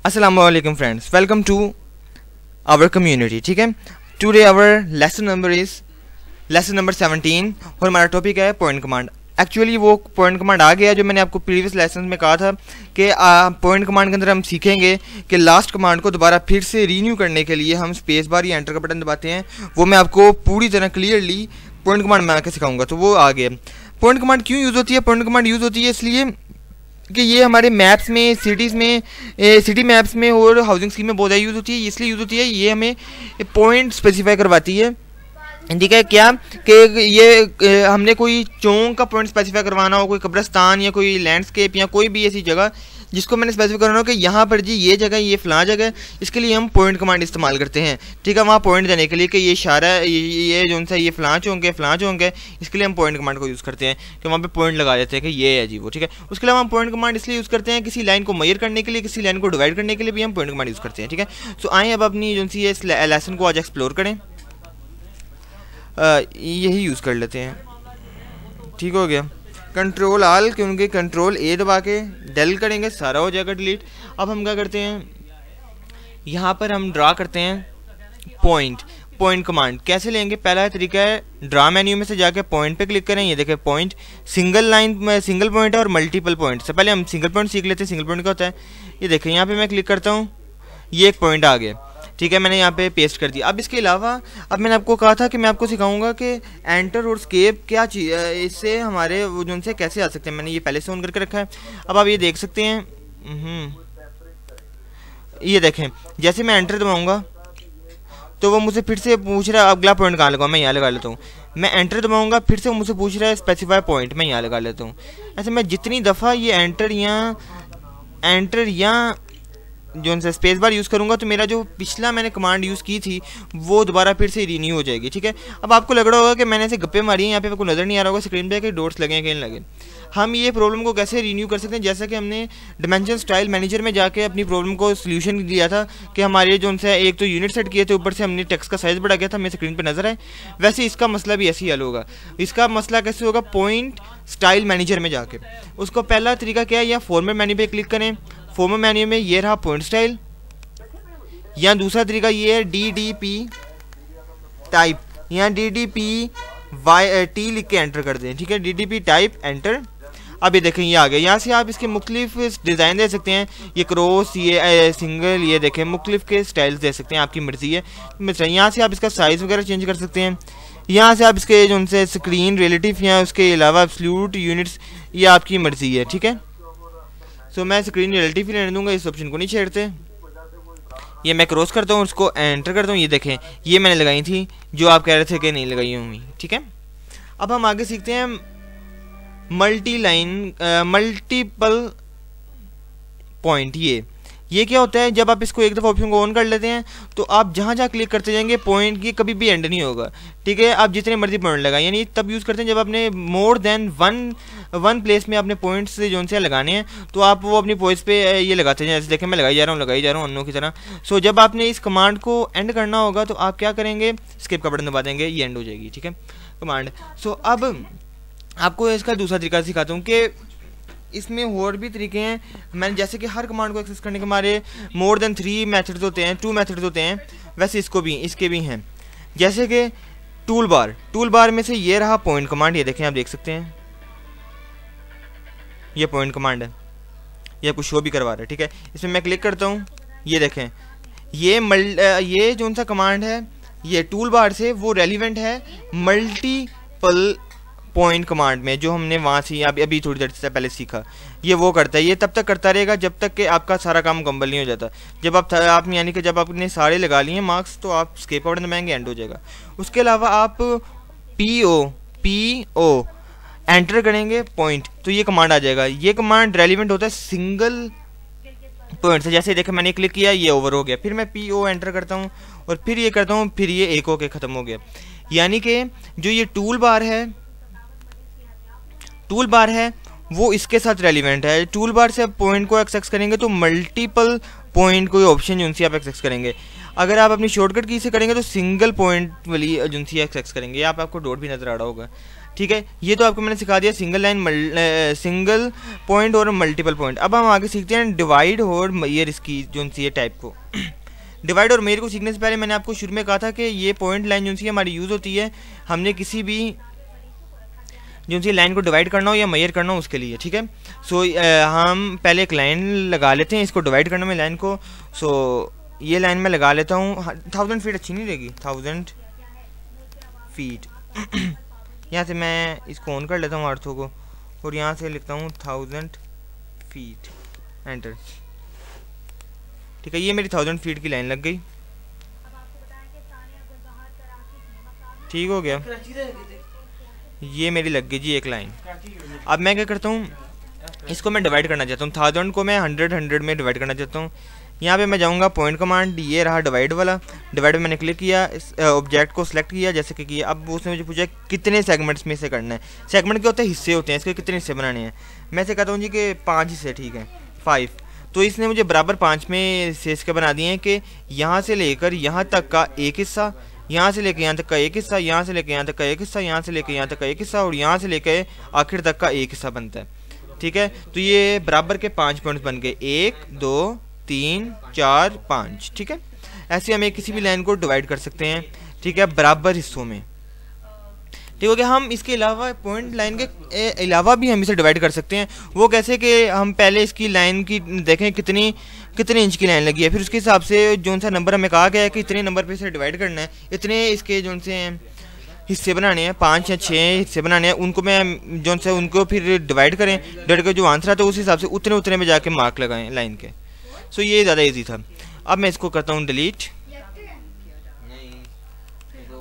अस्सलाम वालेकुम friends, welcome to our community. ठीक है, टुडे आवर लेसन नंबर 17 और हमारा टॉपिक है पॉइंट कमांड। एक्चुअली वो पॉइंट कमांड आ गया जो मैंने आपको प्रीवियस लेसन में कहा था कि पॉइंट कमांड के अंदर हम सीखेंगे कि लास्ट कमांड को दोबारा फिर से रीन्यू करने के लिए हम स्पेस बार या एंटर का बटन दबाते हैं। वो मैं आपको पूरी तरह क्लियरली पॉइंट कमांड में आके सिखाऊंगा, तो वो आ गया। पॉइंट कमांड क्यों यूज़ होती है? पॉइंट कमांड यूज़ होती है इसलिए कि ये हमारे मैप्स में, सिटीज़ में, सिटी मैप्स में और हाउसिंग स्कीम में बहुत ज़्यादा यूज़ होती है। इसलिए यूज़ होती है, ये हमें पॉइंट स्पेसिफाई करवाती है। ठीक है, क्या कि ये हमने कोई चौक का पॉइंट स्पेसिफाई करवाना हो, कोई कब्रिस्तान या कोई लैंडस्केप या कोई भी ऐसी जगह जिसको मैंने स्पेसिफाई करना हो कि यहाँ पर जी ये जगह, ये फलां जगह, इसके लिए हम पॉइंट कमांड इस्तेमाल करते हैं। ठीक है, वहाँ पॉइंट देने के लिए कि ये इशारा है, ये जो सा ये फलां चौक है, इसके लिए हम पॉइंट कमांड को यूज़ करते हैं कि वहाँ पे पॉइंट लगा देते हैं कि ये है जी वो। ठीक है, उसके अलावा हम पॉइंट कमांड इसलिए यूज़ करते हैं किसी लाइन को मेजर करने के लिए, किसी लाइन को डिवाइड करने के लिए भी हम पॉइंट कमांड यूज़ करते हैं। ठीक है, सो आए अब अपनी जो सी ये लेसन को आज एक्सप्लोर करें। यही यूज़ कर लेते हैं। ठीक हो गया, कंट्रोल आल क्योंकि कंट्रोल ए दबा के डेल करेंगे, सारा हो जाएगा डिलीट। अब हम क्या करते हैं, यहाँ पर हम ड्रा करते हैं पॉइंट कमांड। कैसे लेंगे? पहला तरीका है ड्रा मेन्यू में से जाके पॉइंट पे क्लिक करें। ये देखें पॉइंट, सिंगल लाइन में सिंगल पॉइंट है और मल्टीपल पॉइंट। से पहले हम सिंगल पॉइंट सीख लेते हैं, सिंगल पॉइंट क्या होता है। ये देखें यहाँ पे मैं क्लिक करता हूँ, ये एक पॉइंट आ गया। ठीक है, मैंने यहाँ पे पेस्ट कर दिया। अब इसके अलावा अब मैंने आपको कहा था कि मैं आपको सिखाऊंगा कि एंटर और स्केप क्या चीज़, इससे हमारे वो जो से कैसे आ सकते हैं। मैंने ये पहले से ऑन करके रखा है। अब आप ये देख सकते हैं, ये देखें जैसे मैं एंटर दबाऊंगा तो वो मुझसे फिर से पूछ रहा है अगला पॉइंट कहाँ लगाऊँ। मैं यहाँ लगा लेता हूँ। मैं एंटर दबाऊंगा, फिर से वो मुझसे पूछ रहा है स्पेसिफाई पॉइंट, मैं यहाँ लगा लेता हूँ। ऐसे मैं जितनी दफ़ा ये एंटर या जो उनसे स्पेस बार यूज़ करूँगा तो मेरा जो पिछला मैंने कमांड यूज़ की थी वो दोबारा फिर से रीन्यू हो जाएगी। ठीक है, अब आपको लग रहा होगा कि मैंने ऐसे गप्पे मारी हैं, यहाँ पे आपको नज़र नहीं आ रहा होगा स्क्रीन पे कि डॉट्स लगे हैं कहीं लगे। हम ये प्रॉब्लम को कैसे रीन्यू कर सकते हैं? जैसा कि हमने डायमेंशन स्टाइल मैनेजर में जाके अपनी प्रॉब्लम को सोल्यूशन दिया था कि हमारे जो उनसे एक तो यूनिट सेट किए थे, ऊपर से हमने टेक्स्ट का साइज़ बढ़ा गया था, हमें स्क्रीन पर नजर आए। वैसे इसका मसला भी ऐसे ही हल होगा। इसका मसला कैसे होगा? पॉइंट स्टाइल मैनेजर में जाके उसको पहला तरीका क्या है, या फॉर्मेट मेन्यू पर क्लिक करें। फॉर्मेट मेन्यू में ये रहा पॉइंट स्टाइल, या दूसरा तरीका ये है DDP टाइप, या DDP T लिख के एंटर कर दें। ठीक है, DDP टाइप एंटर। अब ये देखें ये आ गया। यहाँ से आप इसके मुख्तलिफ डिज़ाइन दे सकते हैं, ये क्रॉस, ये सिंगल, ये देखें मुख्तलिफ के स्टाइल्स दे सकते हैं, आपकी मर्जी है। यहाँ से आप इसका साइज़ वगैरह चेंज कर सकते हैं। यहाँ से आप इसके जो उनसे स्क्रीन रिलेटिव या उसके अलावा एब्सोल्यूट यूनिट्स, ये आपकी मर्जी है। ठीक है, सो मैं स्क्रीन रिलेटिव ही रहने दूँगा, इस ऑप्शन को नहीं छेड़ते। ये मैं क्रॉस करता हूँ, उसको एंटर करता हूँ। ये देखें ये मैंने लगाई थी जो आप कह रहे थे कि नहीं लगाई होंगी। ठीक है, अब हम आगे सीखते हैं मल्टीपल पॉइंट। ये क्या होता है? जब आप इसको एक दफ़ा ऑप्शन को ऑन कर लेते हैं तो आप जहाँ जहाँ क्लिक करते जाएंगे पॉइंट की कभी भी एंड नहीं होगा। ठीक है, आप जितने मर्जी पॉइंट लगाएं, यानी तब यूज़ करते हैं जब आपने मोर देन वन प्लेस में अपने पॉइंट्स से जो से लगाने हैं तो आप वो अपनी पॉइंट्स पे ये लगाते हैं। जैसे देखें मैं लगाई जा रहा हूँ अन्नों की तरह। सो जब आपने इस कमांड को एंड करना होगा तो आप क्या करेंगे, स्किप का बटन दबा देंगे, ये एंड हो जाएगी। ठीक है कमांड। सो अब आपको इसका दूसरा तरीका सिखाता हूँ कि इसमें और भी तरीके हैं। मैंने जैसे कि हर कमांड को एक्सेस करने के हमारे मोर देन 3 मेथड्स होते हैं, 2 मेथड्स होते हैं, वैसे इसके भी हैं। जैसे कि टूल बार में से ये रहा पॉइंट कमांड। ये देखें आप देख सकते हैं ये पॉइंट कमांड है, ये आपको शो भी करवा रहा है। ठीक है, इसमें मैं क्लिक करता हूँ, ये देखें ये जो सा कमांड है ये टूल बार से वो रेलिवेंट है मल्टीपल पॉइंट कमांड में, जो हमने वहाँ से अभी थोड़ी देर से पहले सीखा। ये वो करता है, ये तब तक करता रहेगा जब तक कि आपका सारा काम मुकम्मल नहीं हो जाता। जब आप यानी कि जब आपने सारे लगा लिए मार्क्स तो आप स्केप आउट दबाएंगे, एंड हो जाएगा। उसके अलावा आप PO एंटर करेंगे पॉइंट तो ये कमांड आ जाएगा। ये कमांड रेलिवेंट होता है सिंगल पॉइंट से। जैसे देखें मैंने क्लिक किया, ये ओवर हो गया, फिर मैं PO एंटर करता हूँ और फिर ये करता हूँ, फिर ये एक होके ख़त्म हो गया। यानी कि जो ये टूल बार है वो इसके साथ रेलिवेंट है। टूल बार से आप पॉइंट को एक्सेस करेंगे तो मल्टीपल पॉइंट कोई ऑप्शन जो उनसे आप एक्सेस करेंगे। अगर आप अपनी शॉर्टकट की से करेंगे तो सिंगल पॉइंट वाली जो उनसे एक्सेस करेंगे। यहाँ पे आपको डॉट भी नज़र आ रहा होगा। ठीक है, ये तो आपको मैंने सिखा दिया सिंगल लाइन, सिंगल पॉइंट और मल्टीपल पॉइंट। अब हम आगे सीखते हैं डिवाइड और मेयर, इसकी जो सी टाइप को। डिवाइड और मेयर को सीखने से पहले मैंने आपको शुरू में कहा था कि ये पॉइंट लाइन जो सी हमारी यूज़ होती है, हमने किसी भी जो सी लाइन को डिवाइड करना हो या मेयर करना हो उसके लिए। ठीक है, सो हम पहले एक लाइन लगा लेते हैं इसको डिवाइड करने में लाइन को। सो ये लाइन में लगा लेता हूँ। 1000 फीट अच्छी नहीं रहेगी, 1000 फीट। यहाँ से मैं इसको ऑन कर लेता हूँ अर्थों को, और यहाँ से लिखता हूँ 1000 फीट, एंटर। ठीक है, ये मेरी 1000 फीट की लाइन लग गई। ठीक हो गया, ये मेरी लग गई जी एक लाइन। अब मैं क्या करता हूँ, इसको मैं डिवाइड करना चाहता हूँ, 1000 को मैं 100 में डिवाइड करना चाहता हूँ। यहाँ पे मैं जाऊँगा पॉइंट कमांड, ये रहा डिवाइड वाला। डिवाइड में मैंने क्लिक किया, इस ऑब्जेक्ट को सिलेक्ट किया जैसे कि किया। अब उसने मुझे पूछा कितने सेगमेंट्स में से करना है। सेगमेंट क्या होता है, हिस्से होते हैं, इसके कितने हिस्से बनाने हैं। मैं से कहता हूँ जी कि 5 हिस्से, ठीक है 5। तो इसने मुझे बराबर 5 में हिस्से इसके बना दिए हैं कि यहाँ से लेकर यहाँ तक का एक हिस्सा, यहाँ से लेकर यहाँ तक का एक हिस्सा, यहाँ से लेकर यहाँ तक का एक हिस्सा, यहाँ से लेकर यहाँ तक का एक हिस्सा, और यहाँ से लेकर आखिर तक का एक हिस्सा बनता है। ठीक है, तो ये बराबर के 5 पॉइंट्स बन गए, 1 2 3 4 5। ठीक है, ऐसे हम किसी भी लाइन को डिवाइड कर सकते हैं। ठीक है, बराबर हिस्सों में। ठीक हो गया। हम इसके अलावा पॉइंट लाइन के अलावा भी हम इसे डिवाइड कर सकते हैं। वो कैसे कि हम पहले इसकी लाइन की देखें कितनी इंच की लाइन लगी है, फिर उसके हिसाब से जो सा नंबर हमें कहा गया है कि इतने नंबर पे इसे डिवाइड करना है, इतने इसके जो से हिस्से बनाने हैं, 5 या 6 हिस्से बनाने हैं, उनको मैं जो से उनको फिर डिवाइड करें, डिवाइड कर जो आंसर आता है उस हिसाब से उतने में जाके मार्क लगाएं लाइन के। सो ये ज़्यादा ईजी था। अब मैं इसको करता हूँ डिलीट।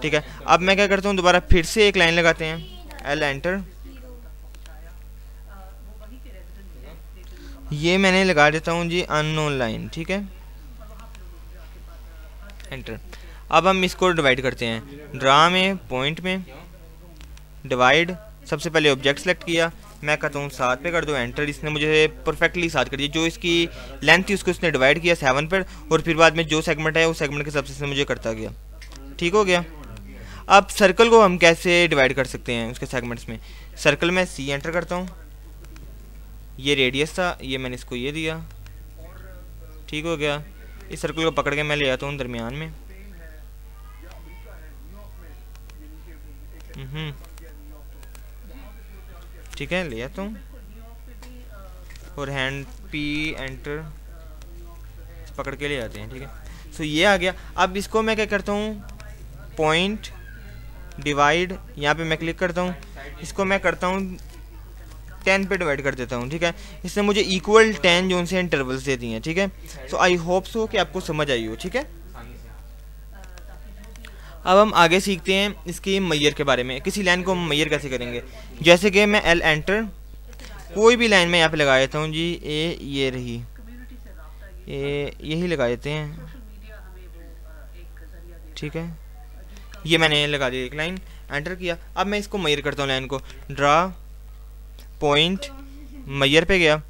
ठीक है, अब मैं क्या करता हूँ, दोबारा फिर से एक लाइन लगाते हैं, एल एंटर। ये मैंने लगा देता हूँ जी अननोन लाइन। ठीक है, एंटर। अब हम इसको डिवाइड करते हैं, ड्रा में पॉइंट में डिवाइड। सबसे पहले ऑब्जेक्ट सेलेक्ट किया, मैं कहता हूँ 7 पे कर दो, एंटर। इसने मुझे परफेक्टली 7 कर दिया। जो इसकी लेंथ थी उसको इसने डिवाइड किया 7 पर, और फिर बाद में जो सेगमेंट है उस सेगमेंट के हिसाब से मुझे करता गया। ठीक हो गया। अब सर्कल को हम कैसे डिवाइड कर सकते हैं उसके सेगमेंट्स में। सर्कल में सी एंटर करता हूँ, ये रेडियस था, ये मैंने इसको ये दिया। ठीक हो गया। इस सर्कल को पकड़ के मैं ले आता हूँ दरमियान में। ठीक है, ले आता हूँ, और हैंड पी एंटर पकड़ के ले आते हैं। ठीक है, सो ये आ गया। अब इसको मैं क्या करता हूँ, पॉइंट डिवाइड, यहाँ पे मैं क्लिक करता हूँ, इसको मैं करता हूँ 10 पे डिवाइड कर देता हूँ। ठीक है, इसने मुझे इक्वल 10 जो से इंटरवल्स दे दिए हैं। ठीक है, सो आई होप सो कि आपको समझ आई हो। ठीक है, अब हम आगे सीखते हैं इसकी मेयर के बारे में। किसी लाइन को हम मेयर कैसे करेंगे, जैसे कि मैं एल एंटर, कोई भी लाइन में यहाँ पे लगा देता हूँ जी, ये रही, यही लगा देते हैं। ठीक है, ये मैंने लगा दिया एक लाइन, एंटर किया। अब मैं इसको मेयर करता हूँ लाइन को, ड्रा पॉइंट मेयर पे गया,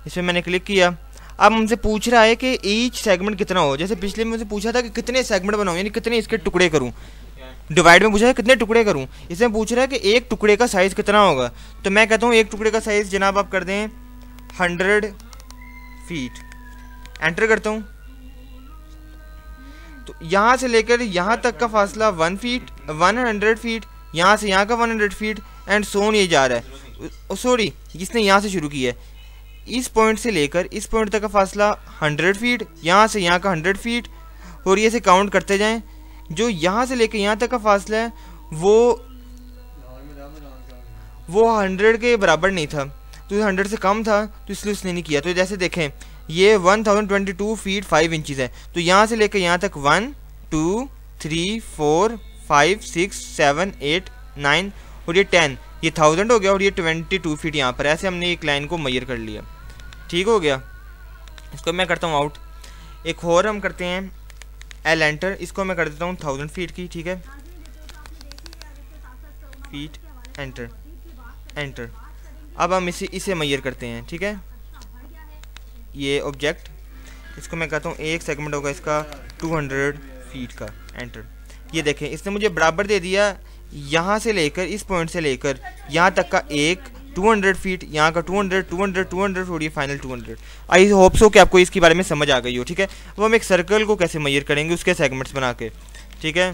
इसमें मैंने क्लिक किया। अब हमसे पूछ रहा है कि ईच सेगमेंट कितना हो। जैसे पिछले में मुझे पूछा था कि कितने सेगमेंट बनाऊँ, यानी कितने इसके टुकड़े करूँ। डिवाइड में पूछा है कितने टुकड़े करूँ, इसमें पूछ रहा है कि एक टुकड़े का साइज़ कितना होगा। तो मैं कहता हूँ एक टुकड़े का साइज़ जनाब आप कर दें 100 फीट, एंटर करता हूँ। तो यहाँ से लेकर यहाँ तक का फासला 1 फीट, 100 फीट, यहाँ से यहाँ का 100 फीट, एंड सोन ये जा रहा है। सॉरी, इसने यहाँ से शुरू किया है, इस पॉइंट से लेकर इस पॉइंट तक का फासला 100 फीट, यहाँ से यहाँ का 100 फीट, और ये से काउंट करते जाएं। जो यहाँ से लेकर यहाँ तक का फासला है वो 100 के बराबर नहीं था, तो 100 से कम था, तो इसलिए उसने नहीं किया। तो जैसे देखें ये 1022 फीट 5 इंचज़ है, तो यहाँ से लेकर यहाँ तक 1 2 3 4 5 6 7 8 9 और ये 10, ये 1000 हो गया, और ये 22 फीट यहाँ पर। ऐसे हमने एक लाइन को मेजर कर लिया। ठीक हो गया। इसको मैं करता हूँ आउट। एक और हम करते हैं एल एंटर, इसको मैं कर देता हूँ 1000 फीट की। ठीक है, फीट एंटर एंटर। अब हम इसे मेजर करते हैं। ठीक है, ये ऑब्जेक्ट, इसको मैं कहता हूँ एक सेगमेंट होगा इसका 200 फीट का, एंटर। ये देखें इसने मुझे बराबर दे दिया यहाँ से लेकर इस पॉइंट से लेकर यहाँ तक का एक 200 फीट, यहाँ का 200 200 200 और ये फाइनल 200। आई होप सो कि आपको इसके बारे में समझ आ गई हो, ठीक है। अब हम एक सर्कल को कैसे मेजर करेंगे उसके सेगमेंट्स बना के, ठीक है।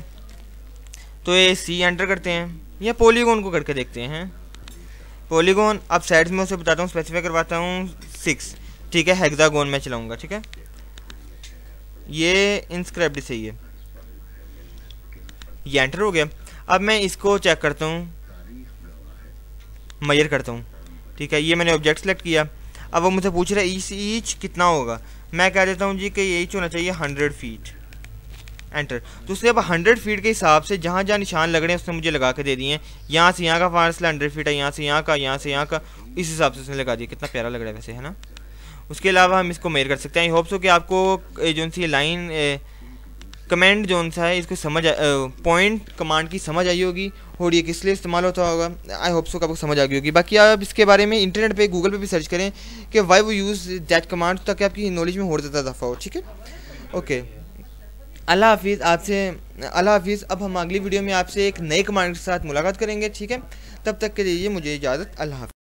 तो ये सी एंटर करते हैं, या पॉलीगॉन को करके देखते हैं। पॉलीगॉन अब साइड्स में उसे बताता हूँ, स्पेसिफाई करवाता हूँ 6, ठीक है। हेक्सागोन में चलाऊँगा, ठीक है। ये इंस्क्राइब्ड सही है, ये एंटर हो गया। अब मैं इसको चेक करता हूँ, मेजर करता हूँ, ठीक है। ये मैंने ऑब्जेक्ट सेलेक्ट किया। अब वो मुझसे पूछ रहा है ईच कितना होगा। मैं कह देता हूँ जी कि ईच होना चाहिए 100 फीट, एंटर। तो उसने अब 100 फीट के हिसाब से जहाँ जहाँ निशान लग रहे हैं उसने मुझे लगा के दे दिए हैं। यहाँ से यहाँ का फासला 100 फीट है, यहाँ से यहाँ का, यहाँ से यहाँ का, इस हिसाब से उसने लगा दिया। कितना प्यारा लग रहा है वैसे, है ना। उसके अलावा हम इसको मेजर कर सकते हैं। आई होप सो कि आपको जो सी लाइन कमेंट जो सा है इसको समझ पॉइंट कमांड की समझ आई होगी और ये किस लिए इस्तेमाल होता होगा। आई होप सो कि आपको समझ आ गई होगी। बाकी आप इसके बारे में इंटरनेट पे गूगल पे भी सर्च करें कि वाई वो यूज़ दैट कमांड, ताकि आपकी नॉलेज में और ज़्यादा इजाफा हो, ठीक है। ओके, अल्लाह हाफिज़। अब हम अगली वीडियो में आपसे एक नए कमांड के साथ मुलाकात करेंगे, ठीक है। तब तक के लिए मुझे इजाज़त, अल्लाह हाफिज़।